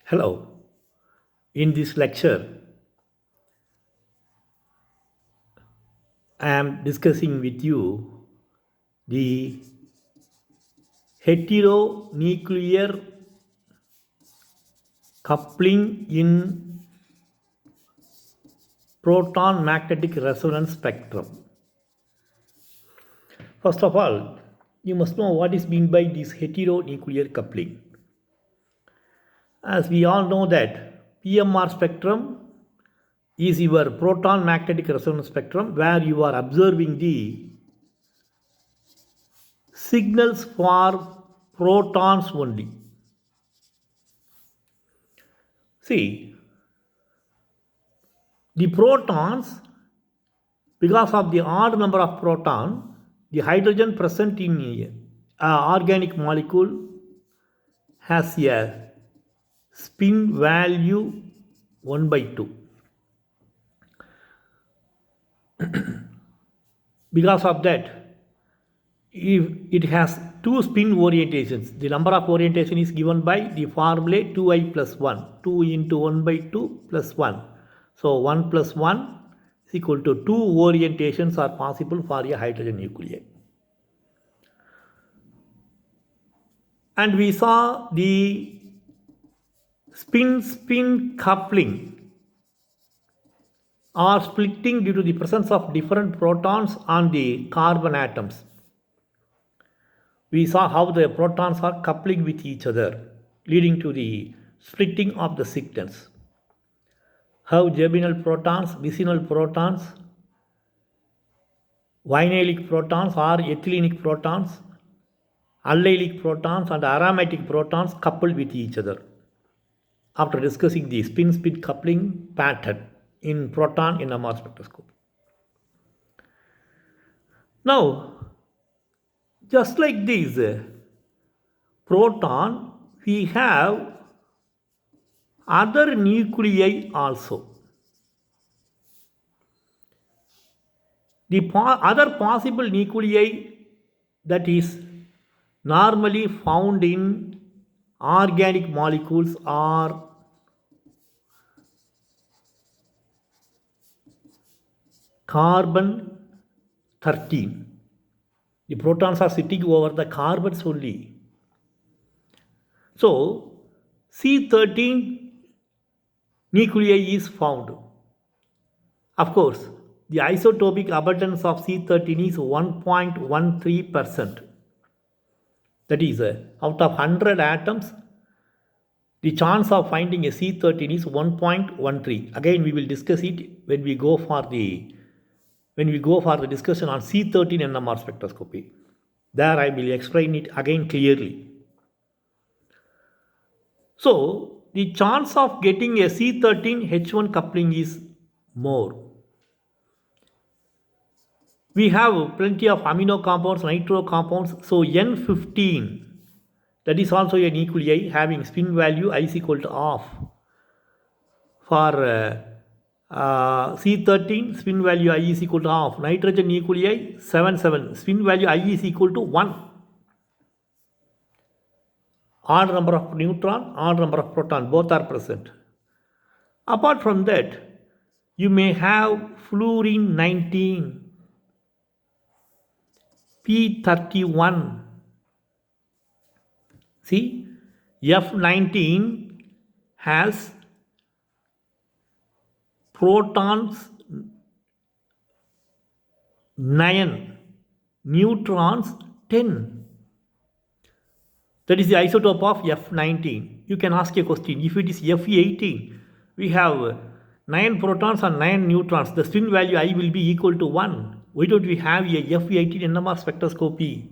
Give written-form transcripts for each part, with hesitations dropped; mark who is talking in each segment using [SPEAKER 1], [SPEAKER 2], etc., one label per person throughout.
[SPEAKER 1] Hello. In this lecture, I am discussing with you the heteronuclear coupling in proton magnetic resonance spectrum. First of all, you must know what is meant by this heteronuclear coupling. As we all know that PMR spectrum is your proton magnetic resonance spectrum where you are observing the signals for protons only. See, the protons, because of the odd number of proton, the hydrogen present in organic molecule has a spin value 1 by 2. Because of that, if it has two spin orientations, the number of orientation is given by the formula 2i plus 1, 2 into 1 by 2 plus 1. So 1 plus 1 is equal to 2 orientations are possible for a hydrogen nuclei. And we saw the spin-spin coupling or splitting due to the presence of different protons on the carbon atoms. We saw how the protons are coupling with each other, leading to the splitting of the signals. How germinal protons, vicinal protons, vinylic protons or ethylenic protons, allylic protons and aromatic protons couple with each other. After discussing the spin-spin coupling pattern in proton NMR spectroscopy. Now, just like this proton, we have other nuclei also. The other possible nuclei that is normally found in organic molecules are carbon 13. The protons are sitting over the carbons only. So, C13 nuclei is found. Of course, the isotopic abundance of C13 is 1.13%. That is, out of 100 atoms, the chance of finding a C13 is 1.13. Again, we will discuss it when we go for the discussion on C13 NMR spectroscopy. There I will explain it again clearly. So, the chance of getting a C13 H1 coupling is more. We have plenty of amino compounds, nitro compounds. So, N15, that is also a nuclei having spin value I is equal to half. For C13, spin value I is equal to half. Nitrogen nuclei 7, spin value I is equal to 1. Odd number of neutron, odd number of proton, both are present. Apart from that, you may have fluorine 19, P31. See, F19 has protons 9, neutrons 10. That is the isotope of F19. You can ask a question. If it is F18, we have 9 protons and 9 neutrons. The spin value I will be equal to 1. Why don't we have a F18 NMR spectroscopy?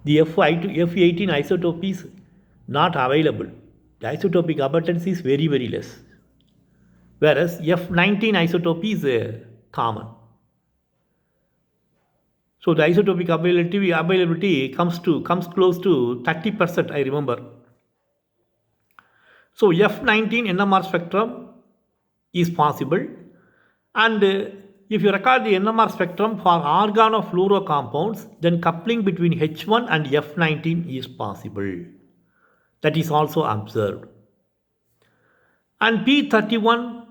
[SPEAKER 1] The F18 isotope is not available. The isotopic abundance is very, very less. Whereas F19 isotope is common. So the isotopic availability comes close to 30%, I remember. So F19 NMR spectrum is possible, and if you record the NMR spectrum for organofluoro compounds, then coupling between H1 and F19 is possible. That is also observed. And P31,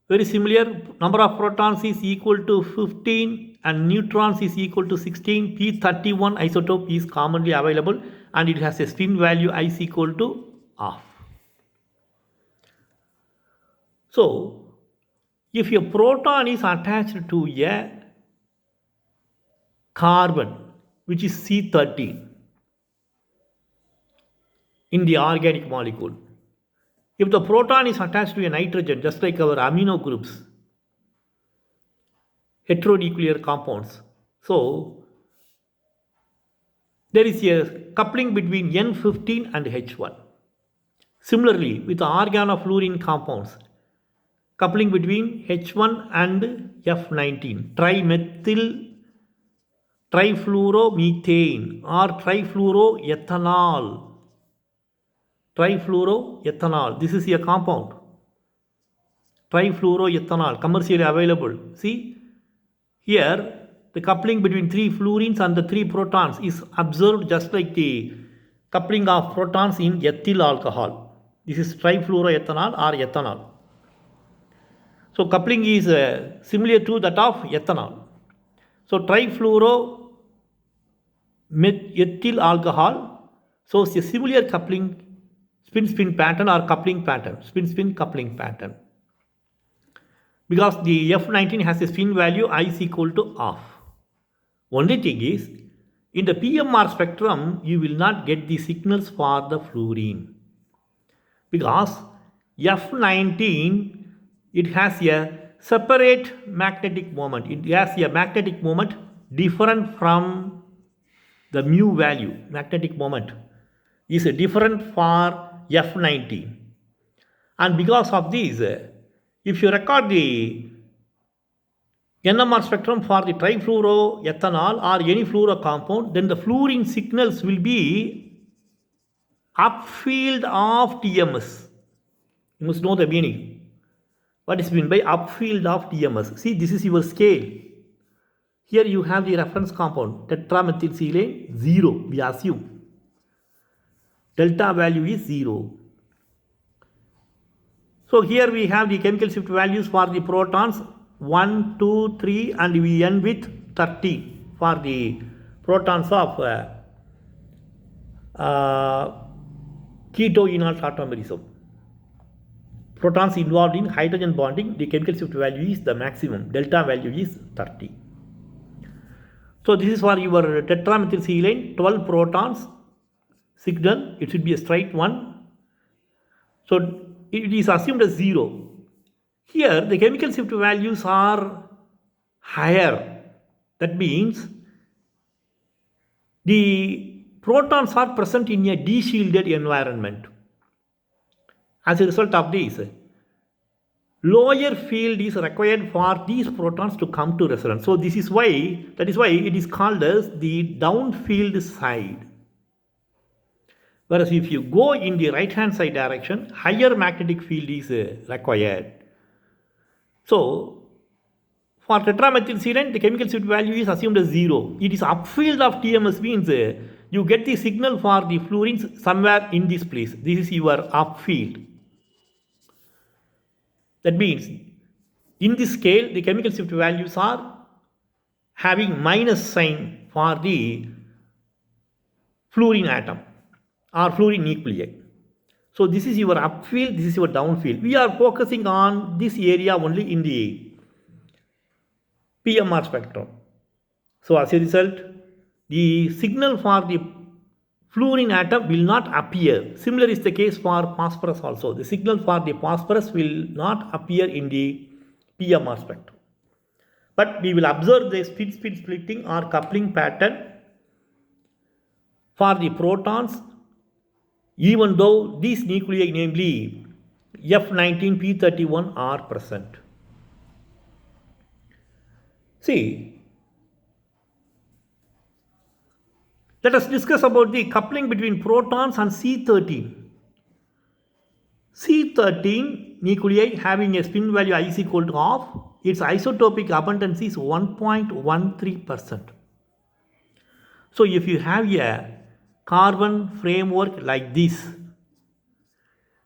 [SPEAKER 1] very similar, number of protons is equal to 15 and neutrons is equal to 16. P31 isotope is commonly available and it has a spin value I is equal to half. So, if a proton is attached to a carbon, which is C13 in the organic molecule, if the proton is attached to a nitrogen, just like our amino groups, heteronuclear compounds, so there is a coupling between N15 and H1. Similarly, with the organofluorine compounds, coupling between H1 and F19, trimethyl trifluoromethane or trifluoroethanol. Trifluoroethanol, this is a compound. Trifluoroethanol, commercially available. See, here the coupling between three fluorines and the three protons is observed just like the coupling of protons in ethyl alcohol. This is trifluoroethanol or ethanol. So coupling is similar to that of ethanol. So trifluoroethyl alcohol shows a similar coupling spin-spin pattern or coupling pattern, spin-spin coupling pattern. Because the F19 has a spin value I is equal to half. Only thing is, in the PMR spectrum, you will not get the signals for the fluorine. Because F19, it has a separate magnetic moment. It has a magnetic moment different from the mu value. Magnetic moment is different for F19. And because of this, if you record the NMR spectrum for the trifluoroethanol or any fluoro compound, then the fluorine signals will be upfield of TMS. You must know the meaning. What is meant by upfield of TMS? See, this is your scale. Here you have the reference compound, tetramethylsilane 0, we assume. Delta value is 0. So here we have the chemical shift values for the protons 1, 2, 3 and we end with 30 for the protons of keto-enol tautomerism. Protons involved in hydrogen bonding, the chemical shift value is the maximum. Delta value is 30. So this is for your tetramethylsilane, 12 protons signal. It should be a straight one. So it is assumed as 0. Here the chemical shift values are higher. That means the protons are present in a de-shielded environment. As a result of this, lower field is required for these protons to come to resonance. So that is why it is called as the downfield side. Whereas if you go in the right hand side direction, higher magnetic field is required. So for tetramethylsilane, the chemical shift value is assumed as 0. It is upfield of TMS means you get the signal for the fluorines somewhere in this place. This is your upfield. That means in this scale, the chemical shift values are having minus sign for the fluorine atom or fluorine nuclei. So this is your upfield, this is your downfield. We are focusing on this area only in the PMR spectrum. So as a result, the signal for the fluorine atom will not appear. Similar is the case for phosphorus also. The signal for the phosphorus will not appear in the PMR spectrum. But we will observe the spin-spin splitting or coupling pattern for the protons, even though these nuclei, namely F19, P31, are present. See, let us discuss about the coupling between protons and C13. C13 nuclei having a spin value I is equal to half, its isotopic abundance is 1.13%. So if you have a carbon framework like this,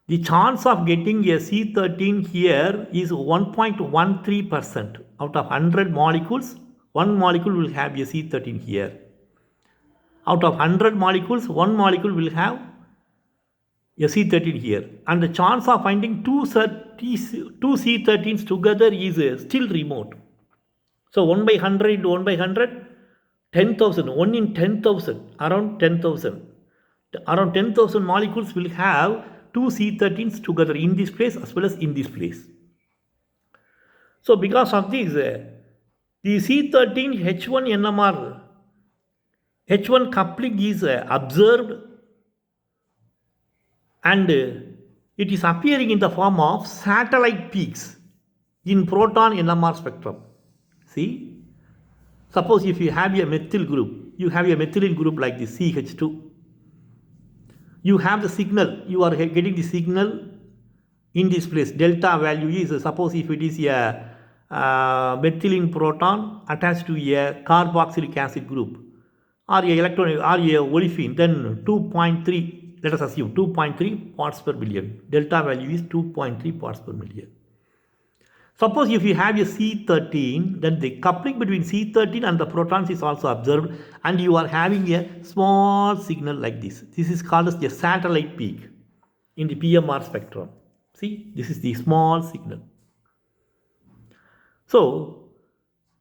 [SPEAKER 1] the chance of getting a C13 here is 1.13%. Out of 100 molecules, one molecule will have a C13 here. Out of 100 molecules, one molecule will have a C13 here. And the chance of finding two C13s together is still remote. So 1 by 100 into 1 by 100, 10,000. 1 in 10,000, around 10,000. Around 10,000 molecules will have two C13s together in this place as well as in this place. So because of this, the C13 H1 NMR, H1 coupling is observed, and it is appearing in the form of satellite peaks in proton NMR spectrum. See, suppose if you have a methyl group, you have a methylene group like this CH2. You have the signal, you are getting the signal in this place. Delta value is, suppose if it is a methylene proton attached to a carboxylic acid group or a electron or a olefin, then 2.3, let us assume 2.3 parts per million. Delta value is 2.3 parts per million. Suppose if you have a C13, then the coupling between C13 and the protons is also observed, and you are having a small signal like this. This is called as the satellite peak in the PMR spectrum. See, this is the small signal. So,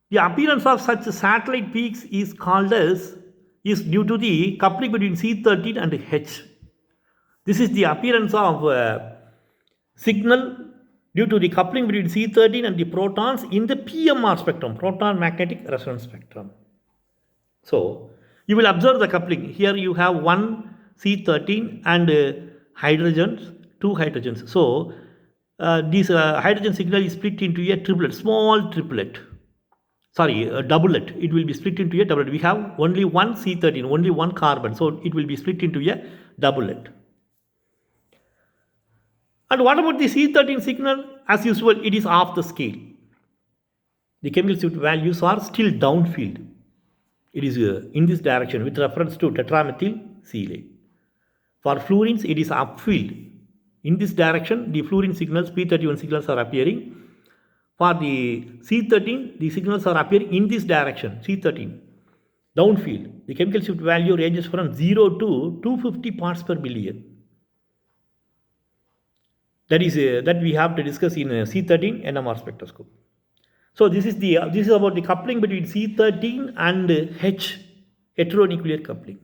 [SPEAKER 1] the appearance of such satellite peaks is due to the coupling between C13 and H. This is the appearance of signal due to the coupling between C13 and the protons in the PMR spectrum, proton magnetic resonance spectrum. So, you will observe the coupling. Here you have one C13 and hydrogens, two hydrogens. So, this hydrogen signal is split into a triplet, small triplet. Sorry, a doublet. It will be split into a doublet. We have only one C13, only one carbon. So, it will be split into a doublet. And what about the C13 signal? As usual, it is off the scale. The chemical shift values are still downfield. It is in this direction with reference to tetramethylsilane. For fluorines, it is upfield. In this direction, the fluorine signals, P31 signals are appearing. For the C13, the signals are appearing in this direction, C13, downfield. The chemical shift value ranges from 0 to 250 parts per million. That is that we have to discuss in C13 NMR spectroscope. So this is about the coupling between C13 and H, heteronuclear coupling.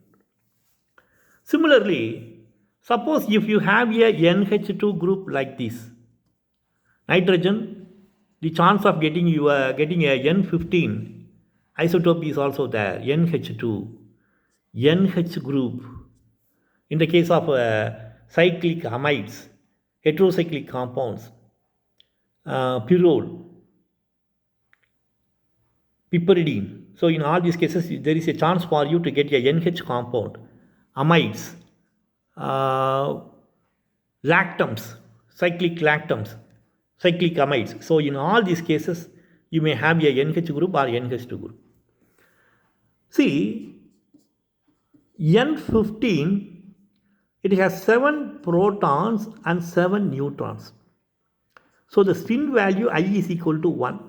[SPEAKER 1] Similarly, suppose if you have a NH2 group like this, nitrogen, the chance of getting a N15 isotope is also there, NH2, NH group. In the case of cyclic amides, heterocyclic compounds, pyrrole, piperidine. So in all these cases, there is a chance for you to get a NH compound, amides, lactams, cyclic lactams, cyclic amides. So in all these cases, you may have a NH group or NH2 group. See, N15, it has 7 protons and 7 neutrons. So the spin value I is equal to 1.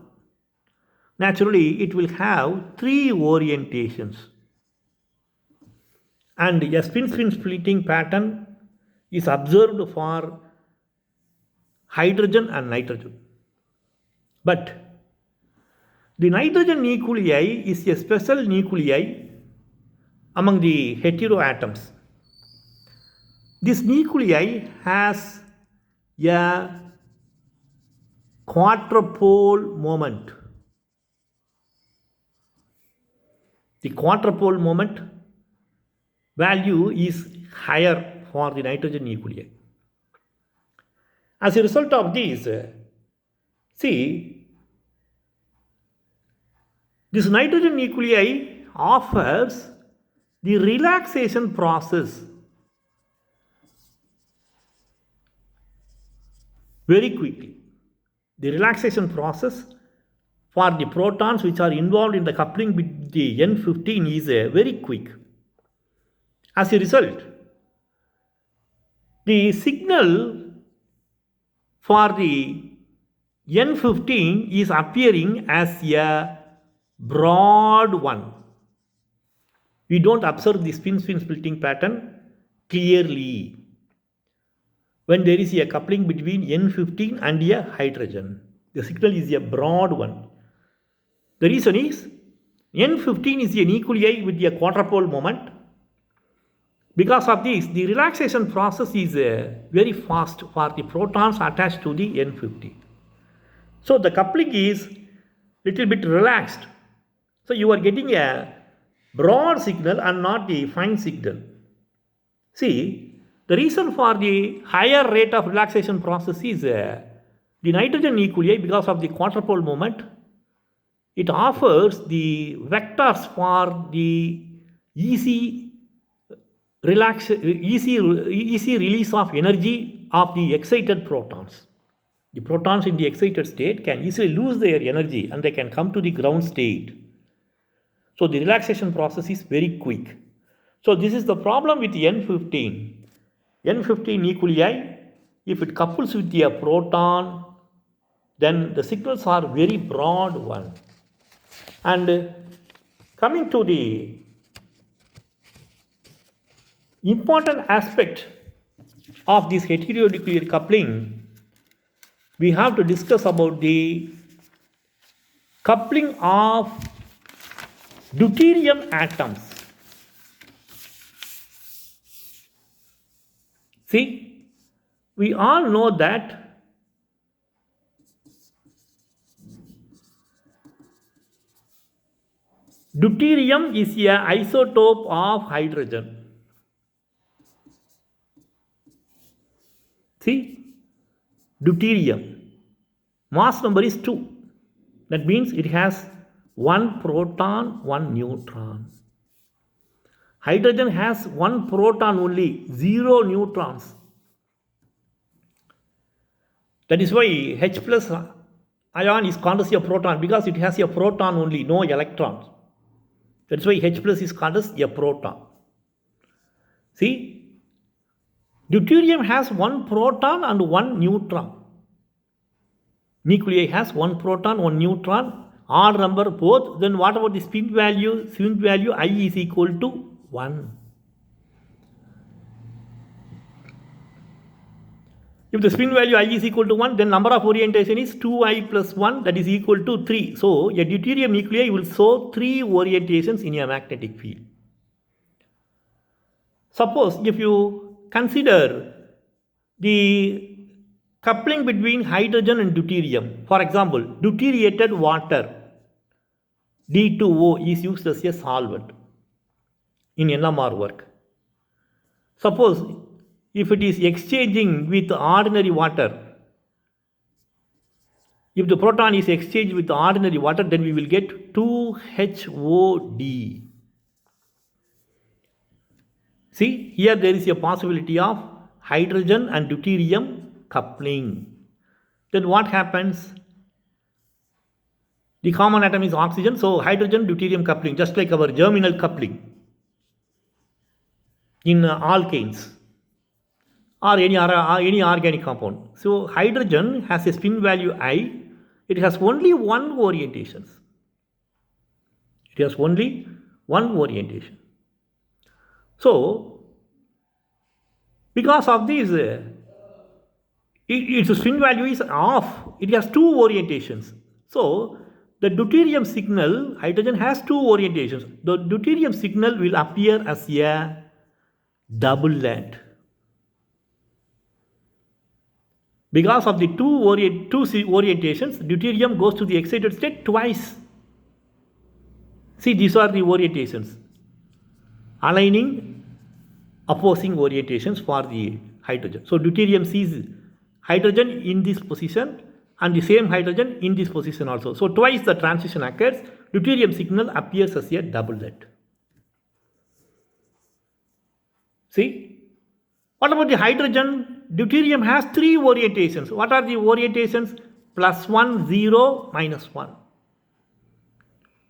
[SPEAKER 1] Naturally, it will have 3 orientations. And a spin-spin splitting pattern is observed for hydrogen and nitrogen. But the nitrogen nuclei is a special nuclei among the hetero atoms. This nuclei has a quadrupole moment. The quadrupole moment value is higher for the nitrogen nuclei. As a result of this, see, this nitrogen nuclei offers the relaxation process very quickly. The relaxation process for the protons which are involved in the coupling with the N15 is very quick. As a result, the signal for the N15 is appearing as a broad one. We don't observe the spin-spin splitting pattern clearly when there is a coupling between N15 and a hydrogen. The signal is a broad one. The reason is N15 is a nuclei with a quadrupole moment. Because of this, the relaxation process is very fast for the protons attached to the N15. So the coupling is little bit relaxed. So you are getting a broad signal and not the fine signal. See, the reason for the higher rate of relaxation process is the nitrogen nuclei, because of the quadrupole moment, it offers the vectors for the easy release of energy of the excited protons. The protons in the excited state can easily lose their energy and they can come to the ground state. So the relaxation process is very quick. So this is the problem with N15. N15 nuclei, if it couples with a proton, then the signals are very broad one. And coming to the important aspect of this heteronuclear coupling, we have to discuss about the coupling of deuterium atoms. See, we all know that deuterium is an isotope of hydrogen. See, deuterium, mass number is 2. That means it has 1 proton, 1 neutron. Hydrogen has 1 proton only, 0 neutrons. That is why H plus ion is called as a proton, because it has a proton only, no electrons. That's why H plus is called as a proton. See, deuterium has 1 proton and 1 neutron. Nuclei has 1 proton, 1 neutron, odd number both. Then what about the spin value? Spin value I is equal to 1. If the spin value I is equal to 1, then number of orientation is 2I plus 1, that is equal to 3. So a deuterium nuclei will show 3 orientations in a magnetic field. Suppose if you consider the coupling between hydrogen and deuterium, for example, deuterated water D2O is used as a solvent in NMR work. Suppose if it is exchanging with ordinary water, if the proton is exchanged with ordinary water, then we will get 2HOD. See, here there is a possibility of hydrogen and deuterium coupling. Then what happens? The common atom is oxygen, so hydrogen deuterium coupling, just like our germinal coupling in alkanes or any organic compound. So hydrogen has a spin value I. It has only 1 orientation. It has only 1 orientation. So because of this, its spin value is off. It has 2 orientations. So the deuterium signal, hydrogen has 2 orientations. The deuterium signal will appear as a doublet. Because of the two orientations, deuterium goes to the excited state twice. See, these are the orientations. Aligning opposing orientations for the hydrogen. So deuterium sees hydrogen in this position and the same hydrogen in this position also. So twice the transition occurs. Deuterium signal appears as a doublet. See? What about the hydrogen? Deuterium has 3 orientations. What are the orientations? +1, 0, -1.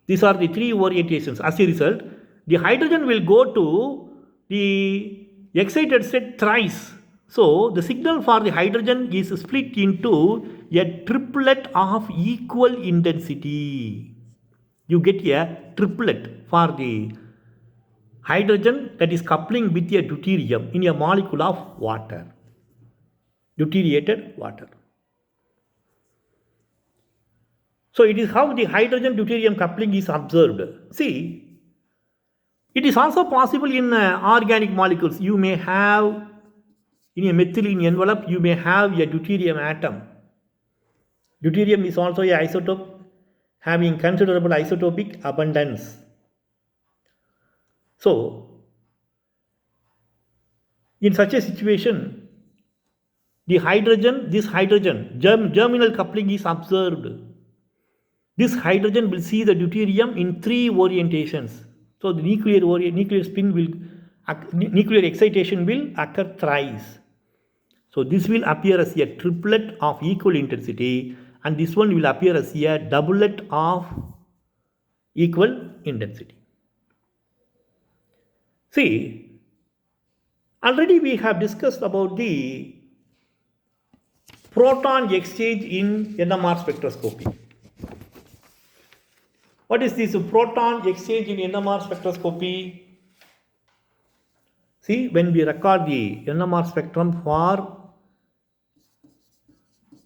[SPEAKER 1] These are the 3 orientations. As a result, the hydrogen will go to the excited state thrice So the signal for the hydrogen is split into a triplet of equal intensity. You get a triplet for the hydrogen that is coupling with a deuterium in a molecule of water, deuterated water. So it is how the hydrogen deuterium coupling is observed. See, it is also possible in organic molecules. You may have in a methylene envelope, you may have a deuterium atom. Deuterium is also a isotope having considerable isotopic abundance. So, in such a situation, this hydrogen, germinal coupling is observed. This hydrogen will see the deuterium in three orientations. So, the nuclear excitation will occur thrice. So, this will appear as a triplet of equal intensity, and this one will appear as a doublet of equal intensity. See, already we have discussed about the proton exchange in NMR spectroscopy. What is this proton exchange in NMR spectroscopy? See, when we record the NMR spectrum for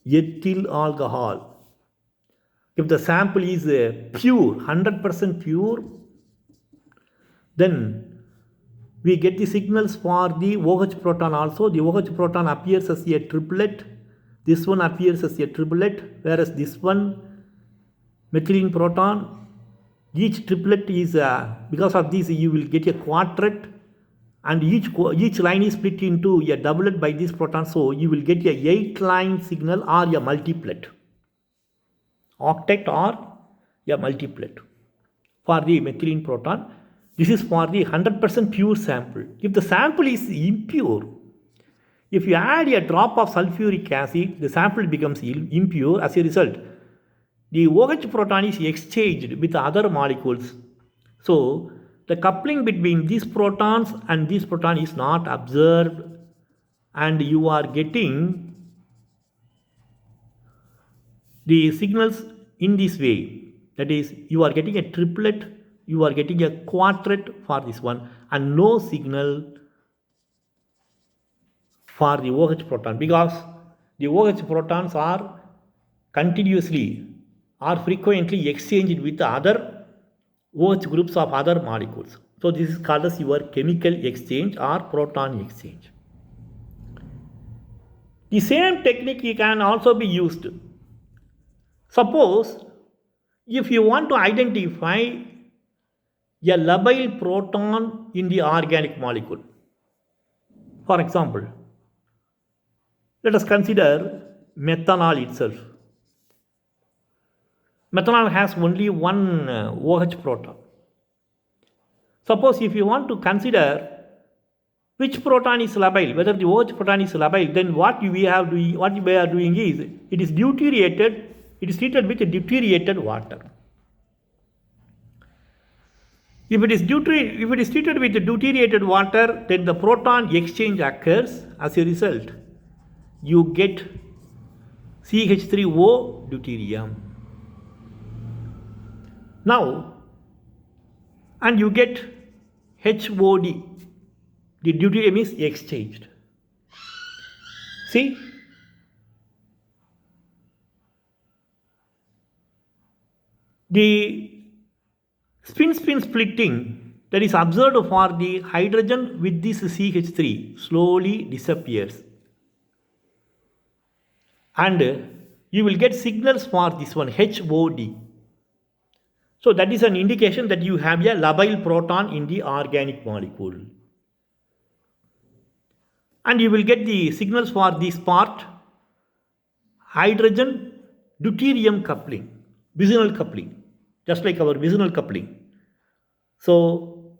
[SPEAKER 1] ethyl alcohol, if the sample is pure, 100% pure, then we get the signals for the OH proton also. The OH proton appears as a triplet. This one appears as a triplet, whereas this one, methylene proton, each triplet is, because of this you will get a quartet, and each line is split into a doublet by this proton, so you will get a 8-line signal or a multiplet, octet or a multiplet for the methylene proton. This is for the 100% pure sample. If the sample is impure, if you add a drop of sulfuric acid, the sample becomes impure. As a result, the OH proton is exchanged with other molecules. So, the coupling between these protons and this proton is not observed, and you are getting the signals in this way. That is, you are getting a triplet, you are getting a quartet for this one, and no signal for the OH proton, because the OH protons are continuously or frequently exchanged with other OH groups of other molecules. So this is called as your chemical exchange or proton exchange. The same technique can also be used. Suppose if you want to identify a labile proton in the organic molecule. For example, let us consider methanol itself. Methanol has only one OH proton. Suppose if you want to consider which proton is labile, whether the OH proton is labile, then what we are doing is, it is deuterated, it is treated with deuterated water. If it is treated with deuterated water, then the proton exchange occurs. As a result, you get CH3O deuterium. Now, and you get HOD, the deuterium is exchanged. See, the spin-spin splitting that is observed for the hydrogen with this CH3 slowly disappears, and you will get signals for this one HOD. So that is an indication that you have a labile proton in the organic molecule, and you will get the signals for this part hydrogen deuterium coupling, vicinal coupling, just like our vicinal coupling. So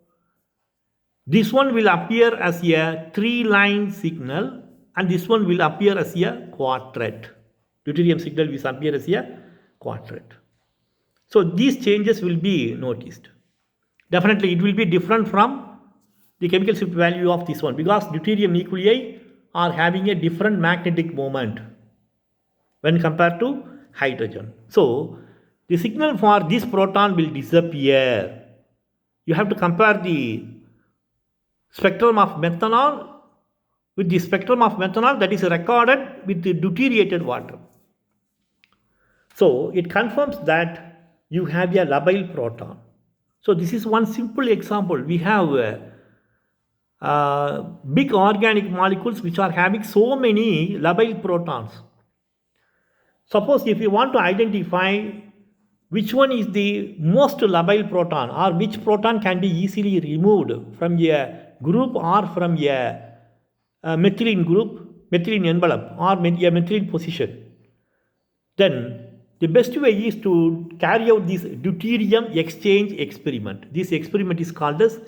[SPEAKER 1] this one will appear as a 3-line signal, and this one will appear as a quartet. Deuterium signal will appear as a quartet. So these changes will be noticed. Definitely it will be different from the chemical shift value of this one, because deuterium nuclei are having a different magnetic moment when compared to hydrogen. So the signal for this proton will disappear. You have to compare the spectrum of methanol with the spectrum of methanol that is recorded with the deuterated water. So it confirms that you have a labile proton. So this is one simple example. We have big organic molecules which are having so many labile protons. Suppose if you want to identify which one is the most labile proton or which proton can be easily removed from a group or from a methylene group, methylene envelope or a methylene position, then the best way is to carry out this deuterium exchange experiment. This experiment is called as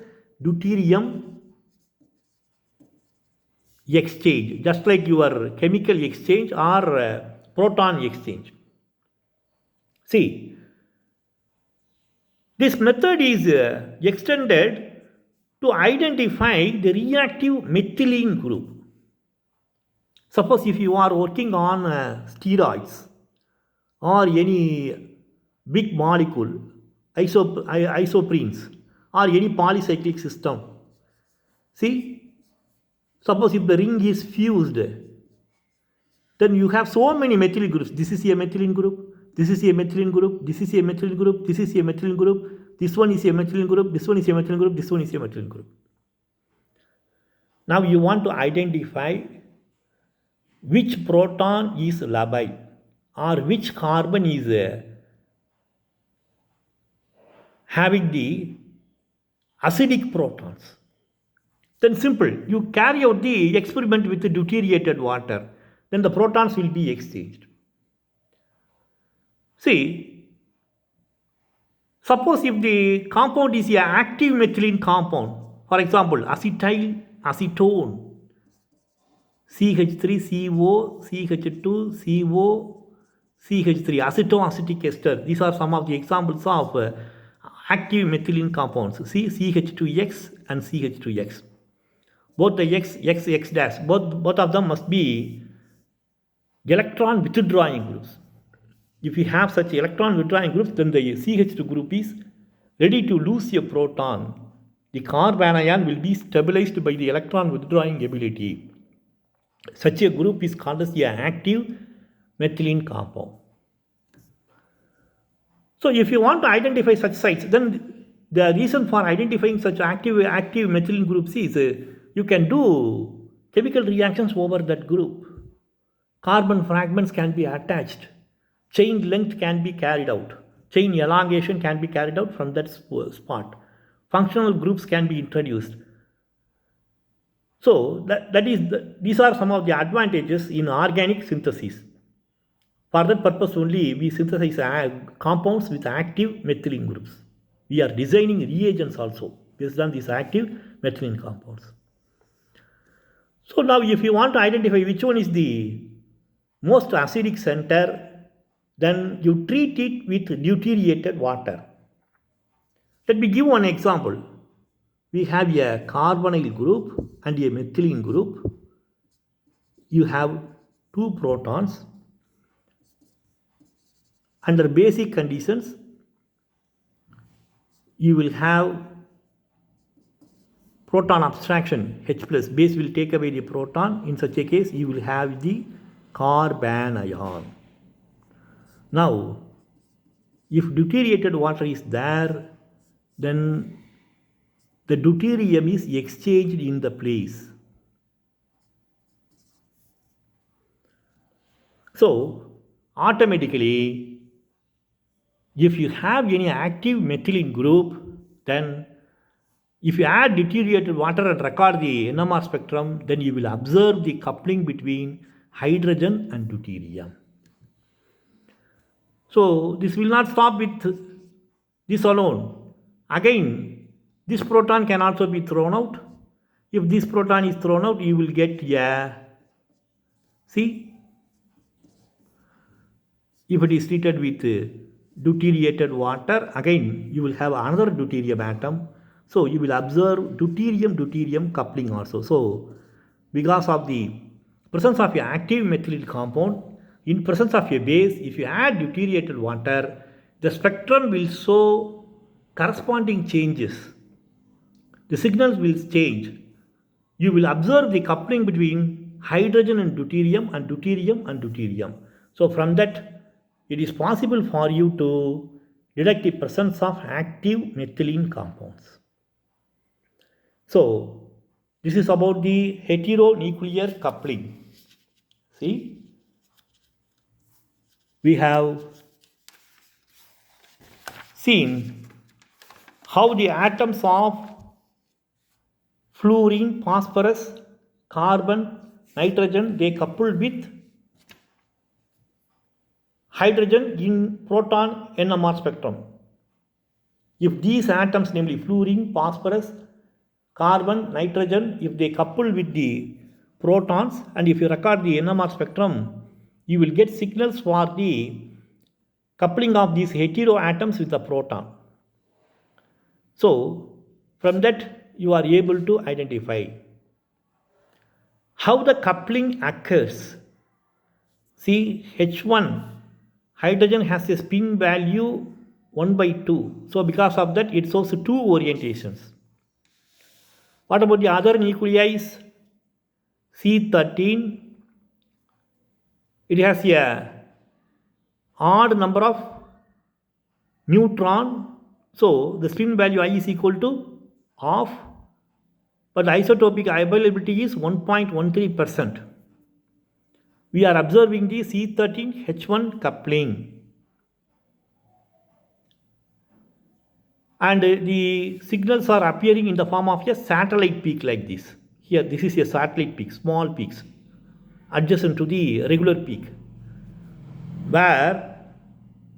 [SPEAKER 1] deuterium exchange, just like your chemical exchange or proton exchange. See, this method is extended to identify the reactive methylene group. Suppose if you are working on steroids or any big molecule, isoprenes or any polycyclic system. See, suppose if the ring is fused, then you have so many methyl groups. This is a methylene group, this is a methylene group, this is a methylene group, this is a methylene group, this one is a methylene group, this one is a methylene group, this one is a methylene group. Now you want to identify which proton is labile or which carbon is having the acidic protons. Then simple, you carry out the experiment with the deuterated water, then the protons will be exchanged. See, suppose if the compound is an active methylene compound, for example, acetyl acetone, CH3CO, CH2, CO, CH3, acetoacetic ester. These are some of the examples of active methylene compounds. See, CH2X and CH2X. Both the X dash, both of them must be electron withdrawing groups. If you have such electron withdrawing groups, then the CH2 group is ready to lose a proton. The carbon ion will be stabilized by the electron withdrawing ability. Such a group is called as an active methylene compound. So if you want to identify such sites, then the reason for identifying such active methylene groups is you can do chemical reactions over that group. Carbon fragments can be attached. Chain length can be carried out. Chain elongation can be carried out from that spot. Functional groups can be introduced. So these are some of the advantages in organic synthesis. For that purpose only, we synthesize compounds with active methylene groups. We are designing reagents also based on these active methylene compounds. So now if you want to identify which one is the most acidic center, then you treat it with deuterated water. Let me give one example. We have a carbonyl group and a methylene group. You have two protons. Under basic conditions, you will have proton abstraction, H plus. Base will take away the proton. In such a case, you will have the carbon ion. Now, if deuterated water is there, then the deuterium is exchanged in the place. So, automatically, if you have any active methylene group, then if you add deuterated water and record the NMR spectrum, then you will observe the coupling between hydrogen and deuterium. So this will not stop with this alone. Again, this proton can also be thrown out. If this proton is thrown out, you will get a, see, if it is treated with deuterated water, again you will have another deuterium atom. So you will observe deuterium-deuterium coupling also. So because of the presence of an active methyl compound, in presence of a base, if you add deuterated water, the spectrum will show corresponding changes. The signals will change. You will observe the coupling between hydrogen and deuterium and deuterium and deuterium. So from that, it is possible for you to detect the presence of active methylene compounds. So this is about the heteronuclear coupling. See, we have seen how the atoms of fluorine, phosphorus, carbon, nitrogen, they coupled with hydrogen in proton NMR spectrum. If these atoms, namely fluorine, phosphorus, carbon, nitrogen, if they couple with the protons, and if you record the NMR spectrum, you will get signals for the coupling of these hetero atoms with the proton. So from that you are able to identify how the coupling occurs. See, H1 hydrogen has a spin value 1/2. So because of that it shows two orientations. What about the other nuclei? C13, it has a odd number of neutron. So the spin value I is equal to half, but the isotopic availability is 1.13%. We are observing the C13H1 coupling. And the signals are appearing in the form of a satellite peak like this. Here, this is a satellite peak, small peaks, adjacent to the regular peak, where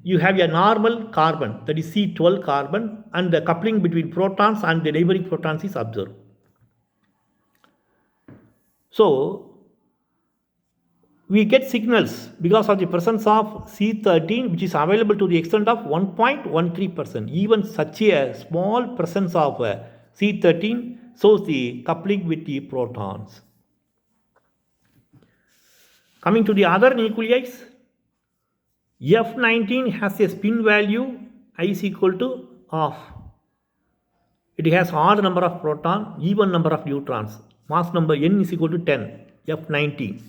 [SPEAKER 1] you have a normal carbon, that is C12 carbon, and the coupling between protons and the neighboring protons is observed. So we get signals because of the presence of C13, which is available to the extent of 1.13%. Even such a small presence of C13 shows the coupling with the protons. Coming to the other nuclei, F19 has a spin value I is equal to half. It has odd number of protons, even number of neutrons. Mass number N is equal to 10, F19.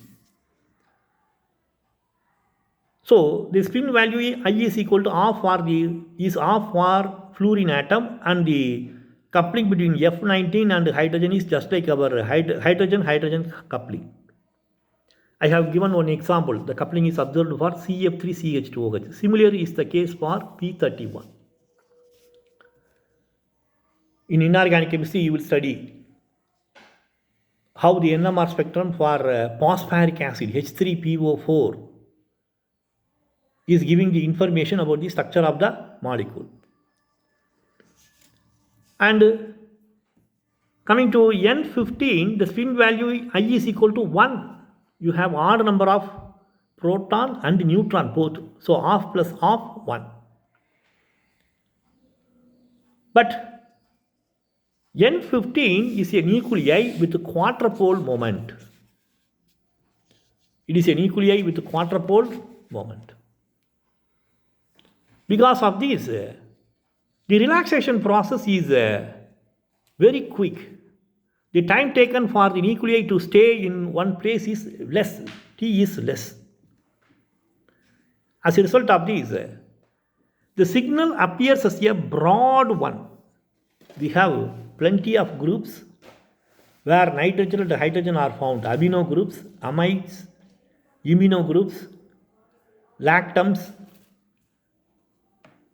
[SPEAKER 1] So the spin value I is equal to half for fluorine atom, and the coupling between F19 and hydrogen is just like our hydrogen coupling. I have given one example. The coupling is observed for CF3CH2OH. Similar is the case for P31. In inorganic chemistry, you will study how the NMR spectrum for phosphoric acid H3PO4 is giving the information about the structure of the molecule. And coming to N15, the spin value I is equal to 1. You have odd number of proton and neutron both. So half plus half 1. But N15 is a nuclei with quadrupole moment. It is a nuclei with quadrupole moment. Because of this, the relaxation process is very quick. The time taken for the nuclei to stay in one place is less, T is less. As a result of this, the signal appears as a broad one. We have plenty of groups where nitrogen and hydrogen are found, amino groups, amides, imino groups, lactams.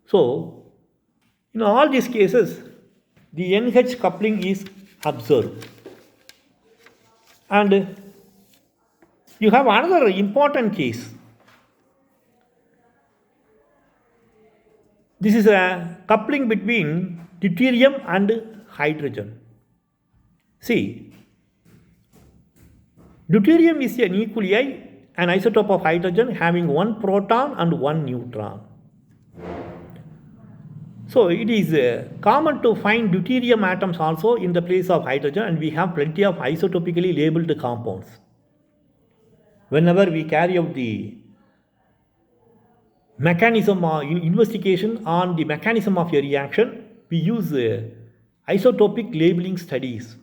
[SPEAKER 1] So, in all these cases, the NH coupling is observed. And you have another important case. This is a coupling between deuterium and hydrogen. See, deuterium is a nuclei, an isotope of hydrogen having one proton and one neutron. So it is common to find deuterium atoms also in the place of hydrogen, and we have plenty of isotopically labeled compounds. whenever we carry out the mechanism or investigation on the mechanism of a reaction, we use isotopic labeling studies.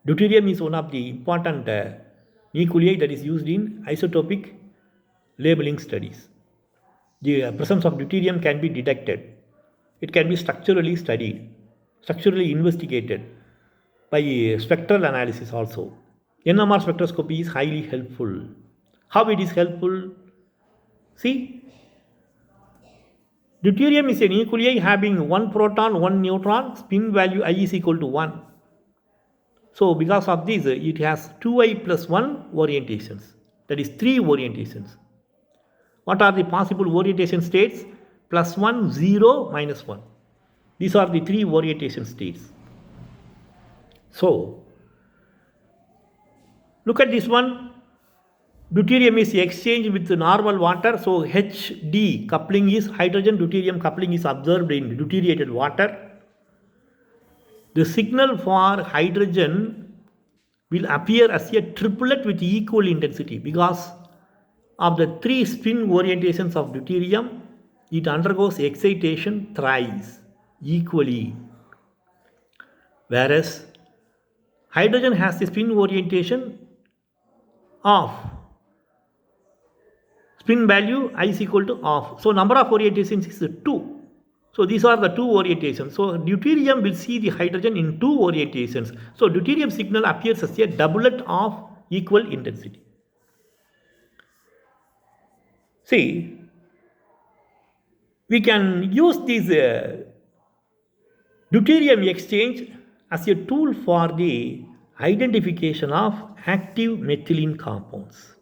[SPEAKER 1] Deuterium is one of the important nuclei that is used in isotopic labeling studies. The presence of deuterium can be detected. It can be structurally studied, structurally investigated by spectral analysis also. NMR spectroscopy is highly helpful. How it is helpful? See, deuterium is a nuclei having one proton, one neutron, spin value I is equal to 1. So because of this, it has 2i plus 1 orientations. That is 3 orientations. What are the possible orientation states? Plus 1, 0, minus 1. These are the 3 orientation states. So, look at this one. Deuterium is exchanged with normal water. So, HD coupling is hydrogen deuterium coupling is observed in deuterated water. The signal for hydrogen will appear as a triplet with equal intensity because of the 3 spin orientations of deuterium. It undergoes excitation thrice equally, whereas hydrogen has the spin orientation of spin value I is equal to half. So number of orientations is 2. So these are the 2 orientations. So deuterium will see the hydrogen in 2 orientations. So deuterium signal appears as a doublet of equal intensity. See, we can use this deuterium exchange as a tool for the identification of active methylene compounds.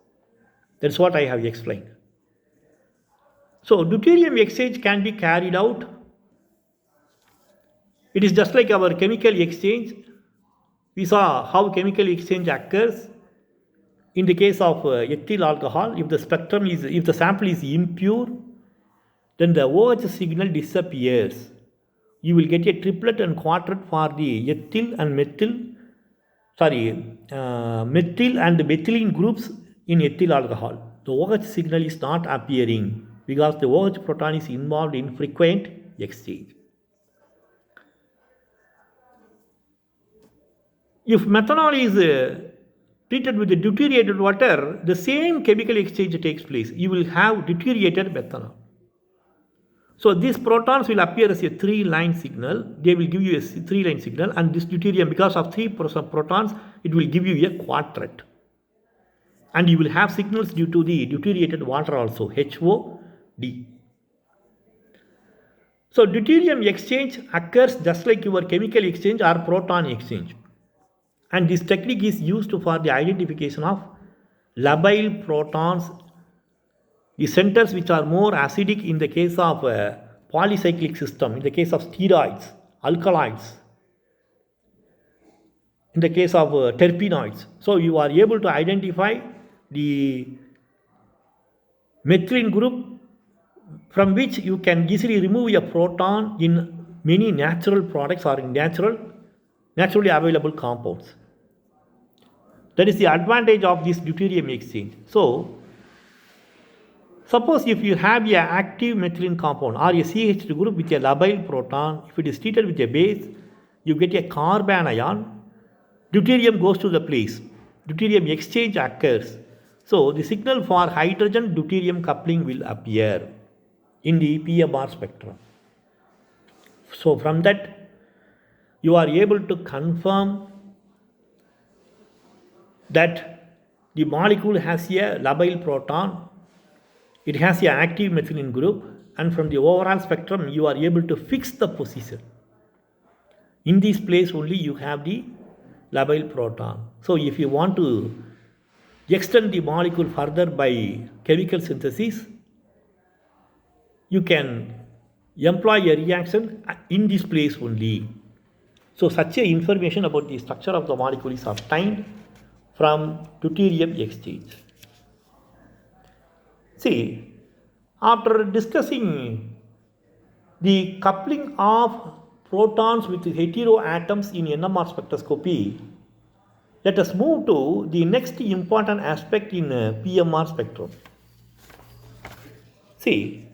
[SPEAKER 1] That's what I have explained. So deuterium exchange can be carried out. It is just like our chemical exchange. We saw how chemical exchange occurs. In the case of ethyl alcohol, if the sample is impure, then the OH signal disappears. You will get a triplet and quadruplet for the ethyl and methyl and methylene groups in ethyl alcohol. The OH signal is not appearing because the OH proton is involved in frequent exchange. If methanol is treated with the deuterated water, the same chemical exchange takes place. You will have deuterated methanol. So these protons will appear as a 3-line signal. They will give you a 3-line signal, and this deuterium, because of 3 protons, it will give you a quadruplet. And you will have signals due to the deuterated water also, HOD. So deuterium exchange occurs just like your chemical exchange or proton exchange. And this technique is used for the identification of labile protons, the centers which are more acidic in the case of polycyclic system, in the case of steroids, alkaloids, in the case of terpenoids. So you are able to identify the methylene group from which you can easily remove a proton in many natural products or in naturally available compounds. That is the advantage of this deuterium exchange. So, suppose if you have an active methylene compound or a CH2 group with a labile proton, if it is treated with a base, you get a carbon ion, deuterium goes to the place, deuterium exchange occurs. So, the signal for hydrogen deuterium coupling will appear in the PMR spectrum. So, from that, you are able to confirm that the molecule has a labile proton, it has an active methylene group, and from the overall spectrum you are able to fix the position. In this place only you have the labile proton. So if you want to extend the molecule further by chemical synthesis, you can employ a reaction in this place only. So such a information about the structure of the molecule is obtained from deuterium exchange. See, after discussing the coupling of protons with hetero atoms in NMR spectroscopy, Let us move to the next important aspect in PMR spectrum. See,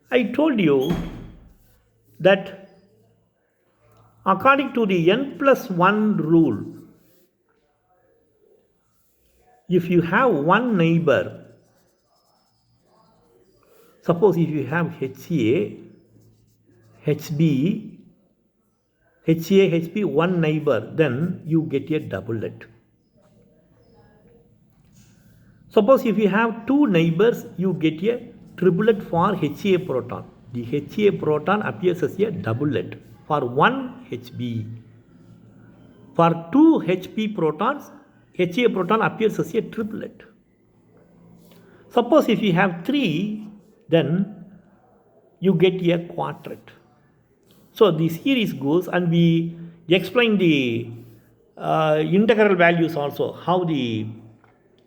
[SPEAKER 1] I told you that according to the n plus 1 rule, if you have one neighbor, suppose if you have HA, HB, HA, HB, one neighbor, then you get a doublet. Suppose if you have two neighbors, you get a triplet for HA proton. The HA proton appears as a doublet for one HB. For two HP protons, HA proton appears as a triplet. Suppose if you have three, then you get a quartet. So the series goes, and we explain the integral values also, how the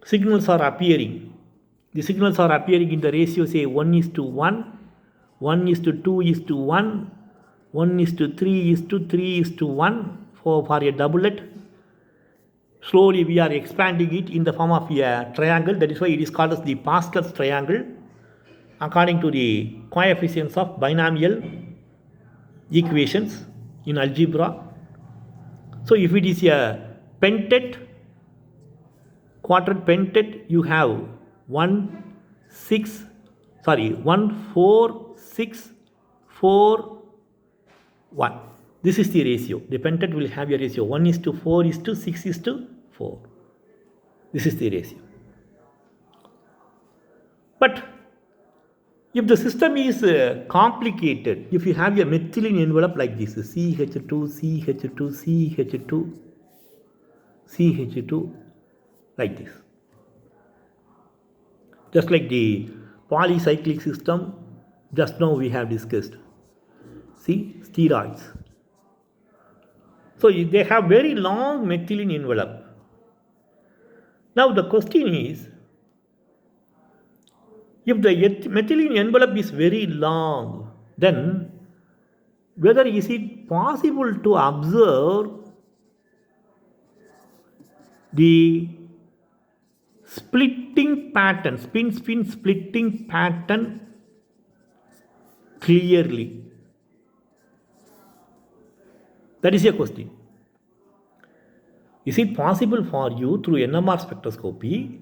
[SPEAKER 1] signals are appearing. The signals are appearing in the ratio, say 1:1, 1:2:1, 1:3:3:1 for a doublet. Slowly we are expanding it in the form of a triangle. That is why it is called as the Pascal's triangle, according to the coefficients of binomial equations in algebra. So if it is a pentet, quartet pentet, you have 1 4 6 4 1. This is the ratio. The pentet will have a ratio 1:4:6:4. This is the ratio. But if the system is complicated, if you have a methylene envelope like this, CH2, CH2, CH2, CH2, like this, just like the polycyclic system just now we have discussed. See, steroids. So they have very long methylene envelope. Now the question is, if the methylene envelope is very long, then whether is it possible to observe the splitting pattern, spin-spin splitting pattern clearly? That is a question. Is it possible for you through NMR spectroscopy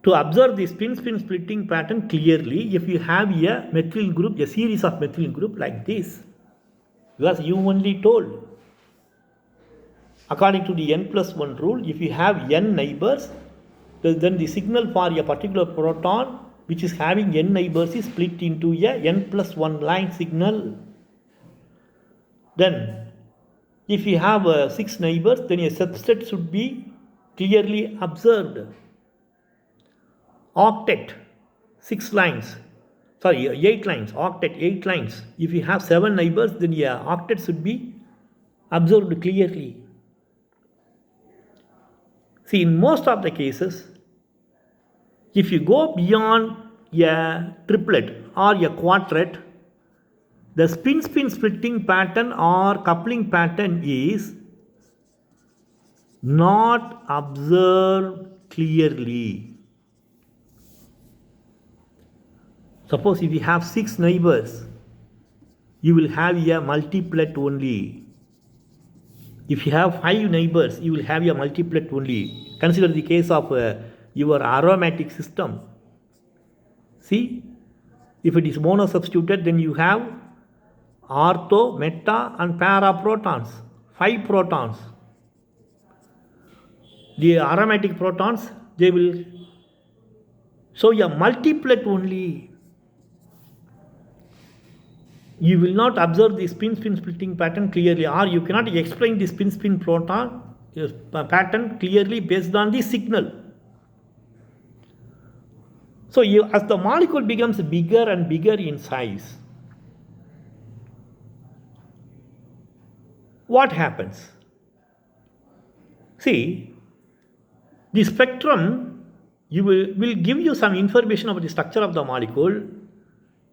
[SPEAKER 1] to observe the spin-spin splitting pattern clearly if you have a methyl group, a series of methyl group like this? Because you only told, according to the n plus 1 rule, if you have n neighbors, then the signal for a particular proton which is having n neighbors is split into a n plus 1 line signal. Then if you have 6 neighbors, then a subset should be clearly observed. Octet, 6 lines, 8 lines, octet, 8 lines. If you have 7 neighbors, then a octet should be observed clearly. See, in most of the cases, if you go beyond a triplet or a quartet, the spin-spin splitting pattern or coupling pattern is not observed clearly. Suppose if you have 6 neighbors, you will have a multiplet only. If you have 5 neighbors, you will have a multiplet only. Consider the case of your aromatic system. See, if it is monosubstituted, then you have ortho, meta and para protons, 5 protons. The aromatic protons, they will show a multiplet only. You will not observe the spin-spin splitting pattern clearly, or you cannot explain the spin-spin proton pattern clearly based on the signal. So as the molecule becomes bigger and bigger in size, what happens? See, the spectrum will give you some information about the structure of the molecule,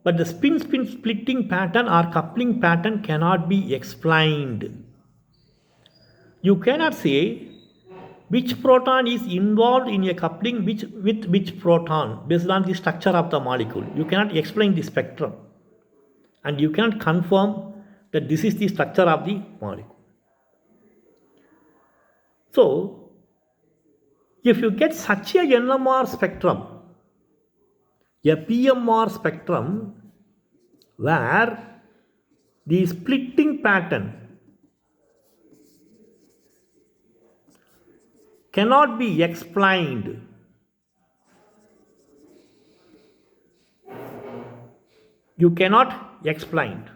[SPEAKER 1] but the spin-spin splitting pattern or coupling pattern cannot be explained. You cannot say which proton is involved in a coupling with which proton based on the structure of the molecule. You cannot explain the spectrum, and you cannot confirm that this is the structure of the molecule. So, if you get such a NMR spectrum, a PMR spectrum, where the splitting pattern cannot be explained, you cannot explain.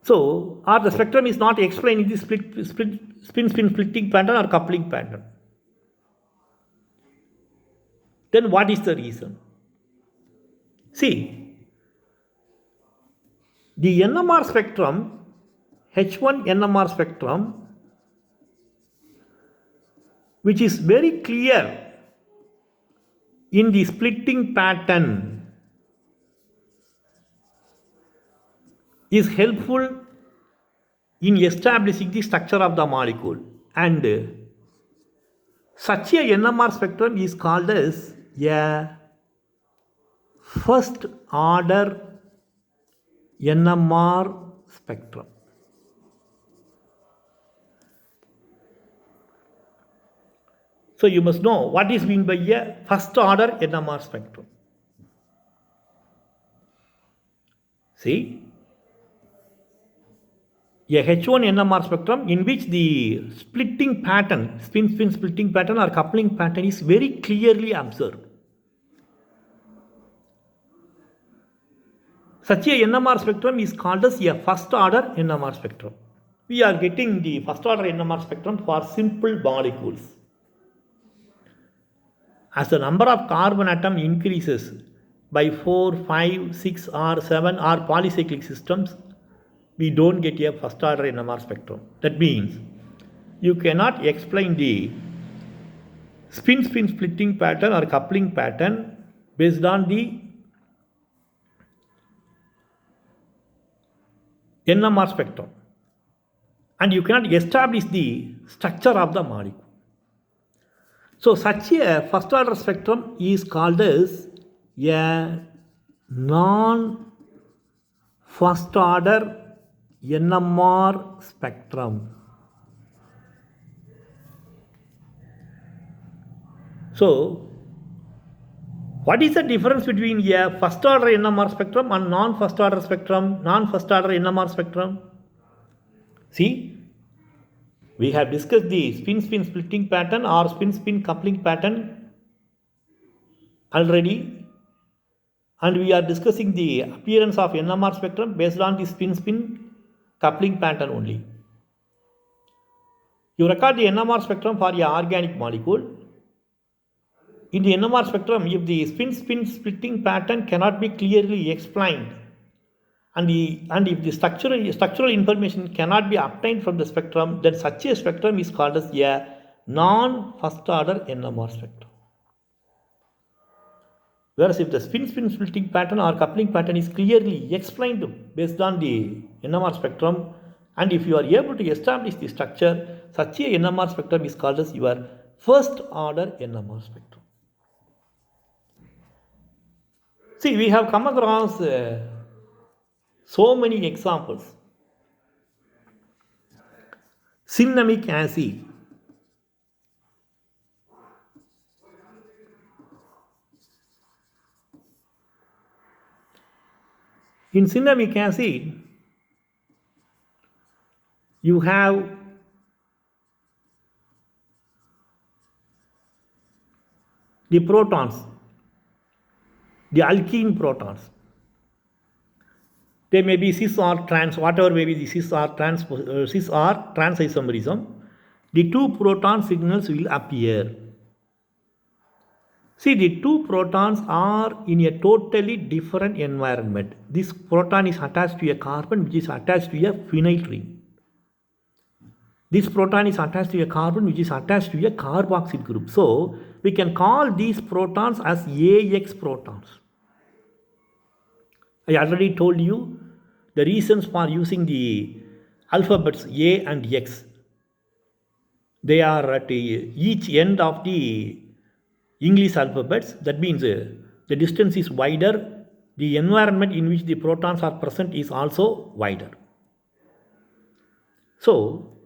[SPEAKER 1] So, or the spectrum is not explained in the spin splitting pattern or coupling pattern. Then what is the reason? See, the NMR spectrum, H1 NMR spectrum, which is very clear in the splitting pattern, is helpful in establishing the structure of the molecule, and such a NMR spectrum is called as a first order NMR spectrum. So you must know what is meant by a first order NMR spectrum. See, a H1 NMR spectrum in which the splitting pattern, spin splitting pattern or coupling pattern is very clearly observed. Such a NMR spectrum is called as a first order NMR spectrum. We are getting the first order NMR spectrum for simple molecules. As the number of carbon atom increases by 4, 5, 6 or 7 or polycyclic systems, we don't get a first order NMR spectrum. That means you cannot explain the spin splitting pattern or coupling pattern based on the NMR spectrum, and you cannot establish the structure of the molecule. So such a first order spectrum is called as a non-first order NMR spectrum. So, what is the difference between a first order NMR spectrum and non-first order spectrum, non-first order NMR spectrum? See, we have discussed the spin splitting pattern or spin coupling pattern already, and we are discussing the appearance of NMR spectrum based on the spin coupling pattern only. You record the NMR spectrum for a organic molecule. In the NMR spectrum, if the spin splitting pattern cannot be clearly explained, and if the structural information cannot be obtained from the spectrum, then such a spectrum is called as a non-first order NMR spectrum. Whereas if the spin splitting pattern or coupling pattern is clearly explained based on the NMR spectrum, and if you are able to establish the structure, such a NMR spectrum is called as your first order NMR spectrum. See, we have come across so many examples. Cinnamic acid. In cinnamic acid, you have the protons, the alkene protons. They may be cis or trans, whatever may be the cis or trans isomerism. The two proton signals will appear. See, the two protons are in a totally different environment. This proton is attached to a carbon which is attached to a phenyl ring. This proton is attached to a carbon which is attached to a carboxyl group. So, we can call these protons as AX protons. I already told you the reasons for using the alphabets A and X. They are at each end of the English alphabets. That means the distance is wider. The environment in which the protons are present is also wider. So,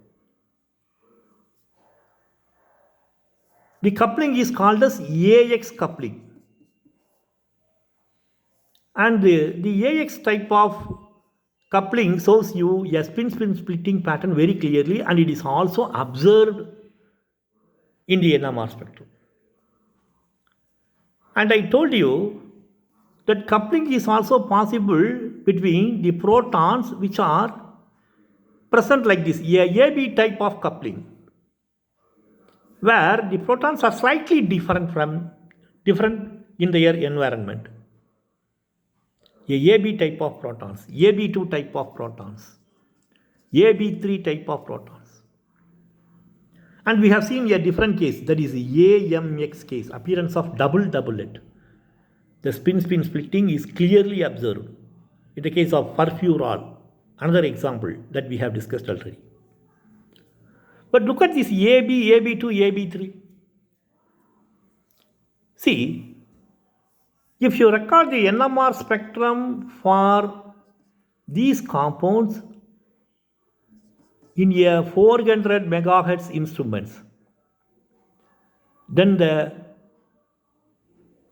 [SPEAKER 1] the coupling is called as AX coupling. And the AX type of coupling shows you a spin-spin splitting pattern very clearly, and it is also observed in the NMR spectrum. And I told you that coupling is also possible between the protons which are present like this, a AB type of coupling, where the protons are slightly different in their environment. A AB type of protons, AB2 type of protons, AB3 type of protons. And we have seen a different case, that is AMX case, appearance of double doublet. The spin-spin splitting is clearly observed in the case of furfural, another example that we have discussed already. But look at this AB, AB2, AB3. See, if you record the NMR spectrum for these compounds in a 400 megahertz instruments, then the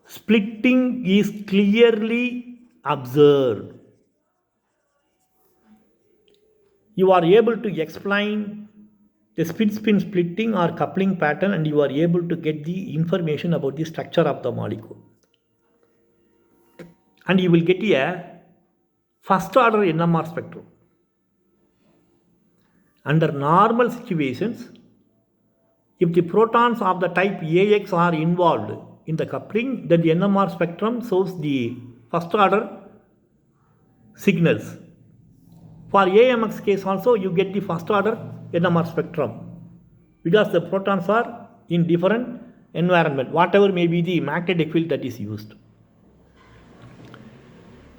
[SPEAKER 1] splitting is clearly observed. You are able to explain the spin-spin splitting or coupling pattern, and you are able to get the information about the structure of the molecule. And you will get a first order NMR spectrum. Under normal situations, if the protons of the type AX are involved in the coupling, then the NMR spectrum shows the first order signals. For AMX case also, you get the first order NMR spectrum because the protons are in different environment, whatever may be the magnetic field that is used.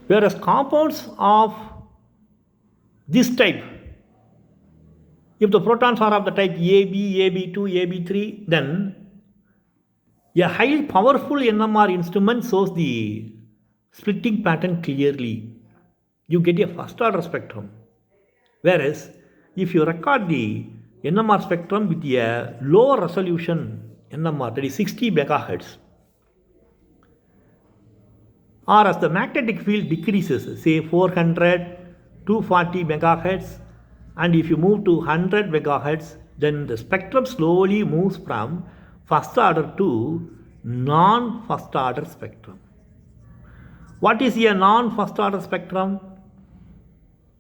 [SPEAKER 1] Whereas compounds of this type, if the protons are of the type AB, AB2, AB3, then a highly powerful NMR instrument shows the splitting pattern clearly. You get a first order spectrum. Whereas if you record the NMR spectrum with a low resolution NMR, that is 60 megahertz, or as the magnetic field decreases, say 400, 240 megahertz, and if you move to 100 megahertz, then the spectrum slowly moves from first order to non-first order spectrum. What is a non-first order spectrum?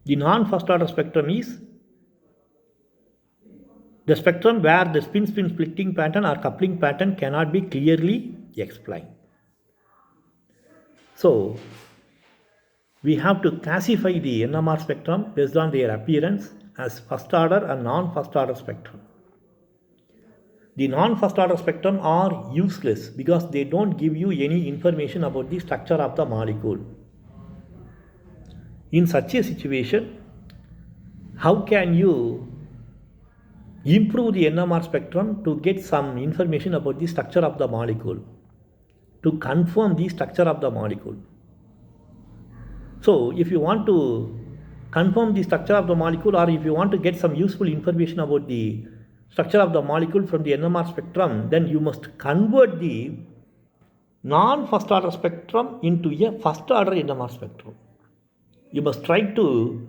[SPEAKER 1] The non-first order spectrum is the spectrum where the spin-spin splitting pattern or coupling pattern cannot be clearly explained. So, we have to classify the NMR spectrum based on their appearance as first order and non-first order spectrum. The non-first order spectrum are useless because they don't give you any information about the structure of the molecule. In such a situation, how can you improve the NMR spectrum to get some information about the structure of the molecule, to confirm the structure of the molecule? So, if you want to confirm the structure of the molecule, or if you want to get some useful information about the structure of the molecule from the NMR spectrum, then you must convert the non-first order spectrum into a first order NMR spectrum. You must try to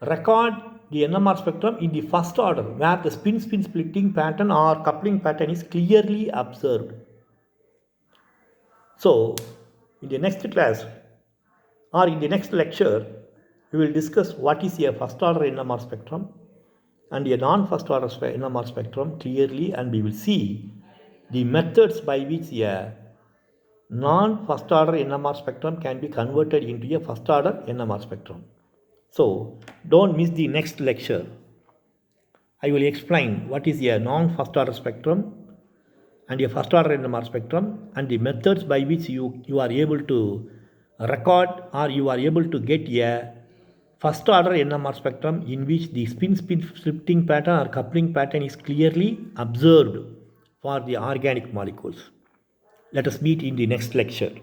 [SPEAKER 1] record the NMR spectrum in the first order where the spin-spin splitting pattern or coupling pattern is clearly observed. So, in the next class or in the next lecture, we will discuss what is a first order NMR spectrum and a non-first order NMR spectrum clearly, and we will see the methods by which a non-first order NMR spectrum can be converted into a first order NMR spectrum. So, don't miss the next lecture. I will explain what is a non-first order spectrum and a first order NMR spectrum and the methods by which you are able to record or you are able to get a first order NMR spectrum in which the spin-spin shifting pattern or coupling pattern is clearly observed for the organic molecules. Let us meet in the next lecture.